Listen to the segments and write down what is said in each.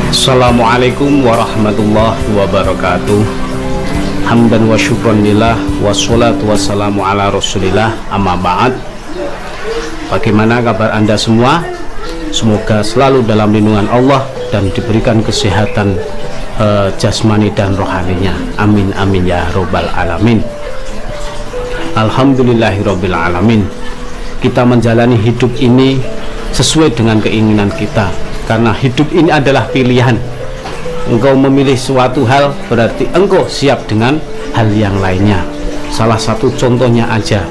Assalamualaikum warahmatullahi wabarakatuh. Hamdan wa syukran lillah, wassalatu wassalamu ala rasulillah, amma ba'd. Bagaimana kabar Anda semua? Semoga selalu dalam lindungan Allah dan diberikan kesehatan jasmani dan rohaninya. Amin amin ya robbal alamin. Alhamdulillahirabbil alamin. Kita menjalani hidup ini sesuai dengan keinginan kita, karena hidup ini adalah pilihan. Engkau memilih suatu hal, berarti engkau siap dengan hal yang lainnya. Salah satu contohnya aja,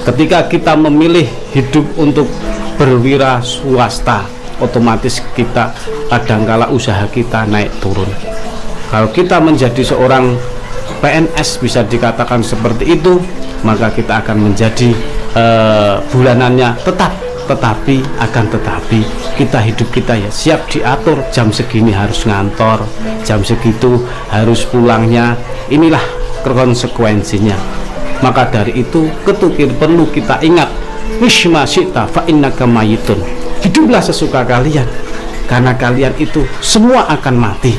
ketika kita memilih hidup untuk berwira swasta, otomatis kita kadangkala usaha kita naik turun. Kalau kita menjadi seorang PNS, bisa dikatakan seperti itu, maka kita akan menjadi bulanannya tetap. Tetapi kita hidup kita ya siap diatur, jam segini harus ngantor, jam segitu harus pulangnya. Inilah konsekuensinya. Maka dari itu perlu kita ingat, wishma syi'ta fa innaka mayitun. Hiduplah sesuka kalian, karena kalian itu semua akan mati.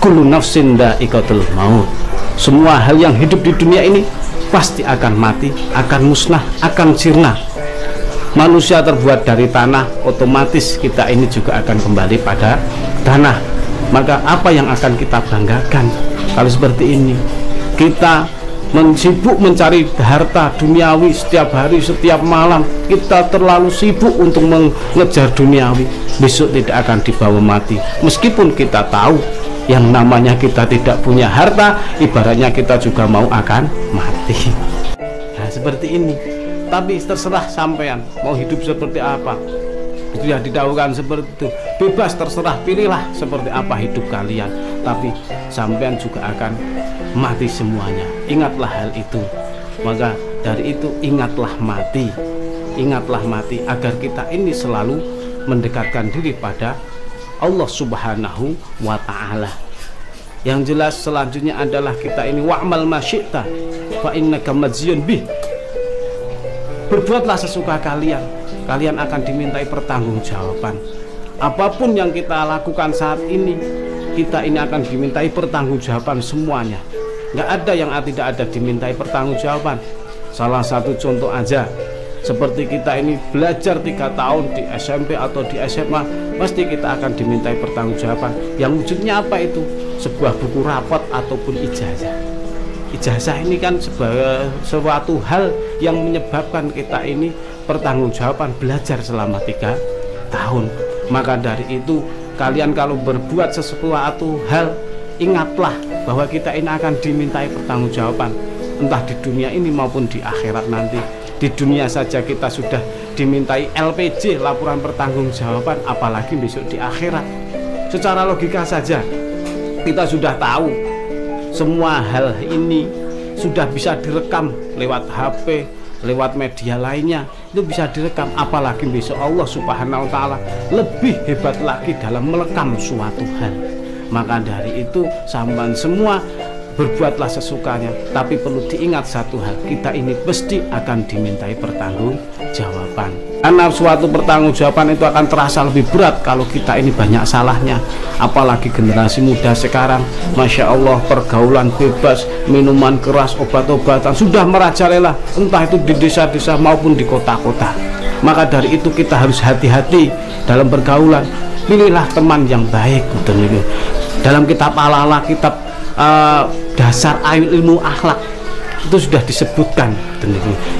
Kullu nafsin dha'iqatul maut. Semua hal yang hidup di dunia ini pasti akan mati, akan musnah, akan sirna. Manusia terbuat dari tanah, otomatis kita ini juga akan kembali pada tanah. Maka apa yang akan kita banggakan kalau seperti ini? Kita sibuk mencari harta duniawi setiap hari, setiap malam. Kita terlalu sibuk untuk mengejar duniawi. Besok tidak akan dibawa mati. Meskipun kita tahu yang namanya kita tidak punya harta, ibaratnya kita juga mau akan mati. Nah, seperti ini. Tapi terserah sampean mau hidup seperti apa. Itu yang didahulukan seperti itu. Bebas, terserah, pilihlah seperti apa hidup kalian. Tapi sampean juga akan mati semuanya. Ingatlah hal itu. Maka dari itu ingatlah mati. Ingatlah mati agar kita ini selalu mendekatkan diri pada Allah Subhanahu wa ta'ala. Yang jelas selanjutnya adalah kita ini wa'mal ma syi'ta fa innaka majziyun bih. Berbuatlah sesuka kalian, kalian akan dimintai pertanggungjawaban. Apapun yang kita lakukan saat ini, kita ini akan dimintai pertanggungjawaban semuanya. Nggak ada yang tidak ada dimintai pertanggungjawaban. Salah satu contoh aja, seperti kita ini belajar 3 tahun di SMP atau di SMA, pasti kita akan dimintai pertanggungjawaban. Yang wujudnya apa itu? Sebuah buku rapot ataupun ijazah. Ijazah ini kan sebagai suatu hal yang menyebabkan kita ini pertanggungjawaban belajar selama 3 tahun. Maka dari itu kalian kalau berbuat sesuatu hal, ingatlah bahwa kita ini akan dimintai pertanggungjawaban, entah di dunia ini maupun di akhirat nanti. Di dunia saja kita sudah dimintai LPJ, laporan pertanggungjawaban, apalagi besok di akhirat. Secara logika saja kita sudah tahu semua hal ini sudah bisa direkam lewat HP, lewat media lainnya, itu bisa direkam. Apalagi besok Allah Subhanahu wa ta'ala lebih hebat lagi dalam merekam suatu hal. Maka dari itu sampean semua berbuatlah sesukanya, tapi perlu diingat satu hal, kita ini pasti akan dimintai pertanggungjawaban. Karena suatu pertanggungjawaban itu akan terasa lebih berat kalau kita ini banyak salahnya. Apalagi generasi muda sekarang, Masya Allah, pergaulan bebas, minuman keras, obat-obatan sudah merajalela, entah itu di desa-desa maupun di kota-kota. Maka dari itu kita harus hati-hati dalam pergaulan. Pilihlah teman yang baik. Dalam kitab Al-Ala, kitab dasar ilmu akhlak itu sudah disebutkan,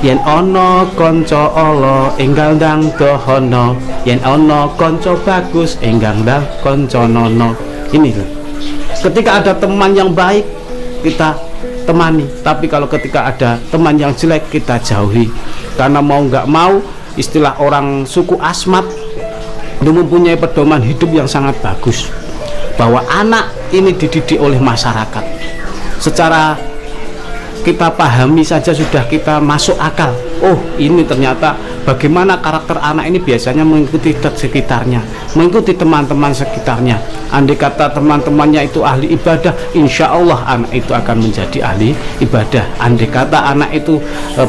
yen ono konco olo enggal ndang dohono, yen ono konco bagus enggal ndang konco nono. Ini loh, ketika ada teman yang baik kita temani, tapi kalau ketika ada teman yang jelek kita jauhi. Karena mau nggak mau, istilah orang suku Asmat itu mempunyai pedoman hidup yang sangat bagus, bahwa anak ini dididik oleh masyarakat. Secara kita pahami saja sudah kita masuk akal. Oh, ini ternyata bagaimana karakter anak ini biasanya mengikuti sekitarnya, mengikuti teman-teman sekitarnya. Andai kata teman-temannya itu ahli ibadah, insya Allah anak itu akan menjadi ahli ibadah. Andai kata anak itu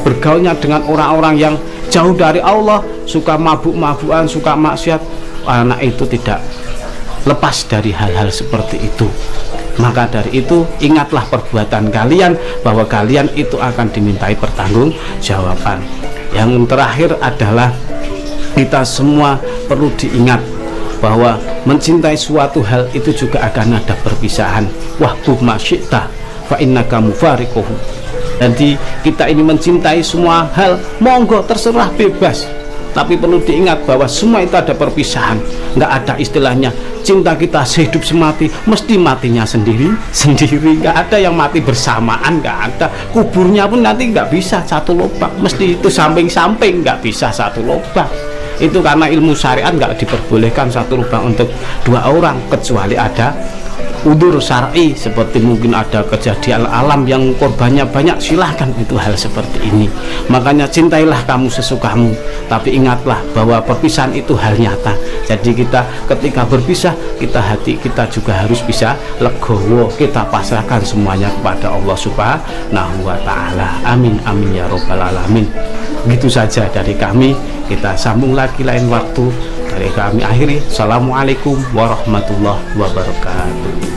bergaulnya dengan orang-orang yang jauh dari Allah, suka mabuk-mabukan, suka maksiat, anak itu tidak lepas dari hal-hal seperti itu. Maka dari itu ingatlah perbuatan kalian, bahwa kalian itu akan dimintai pertanggungjawaban. Yang terakhir adalah kita semua perlu diingat bahwa mencintai suatu hal itu juga akan ada perpisahan. Wahbu masyita fa innaka mufariquhu. Jadi kita ini mencintai semua hal, monggo terserah, bebas. Tapi perlu diingat bahwa semua itu ada perpisahan. Nggak ada istilahnya cinta kita sehidup semati, mesti matinya sendiri. Nggak ada yang mati bersamaan, nggak ada. Kuburnya pun nanti nggak bisa satu lubang, mesti itu samping-samping, nggak bisa satu lubang. Itu karena ilmu syariat nggak diperbolehkan satu lubang untuk dua orang, kecuali ada udzur syar'i, seperti mungkin ada kejadian alam yang korbannya banyak, silahkan, itu hal seperti ini. Makanya cintailah kamu sesukamu, tapi ingatlah bahwa perpisahan itu hal nyata. Jadi kita ketika berpisah, hati kita juga harus bisa legowo, kita pasrahkan semuanya kepada Allah Subhanahu wa Ta'ala. Amin amin ya robbal alamin. Begitu saja dari kami, kita sambung lagi lain waktu. Dari kami akhiri, assalamualaikum warahmatullahi wabarakatuh.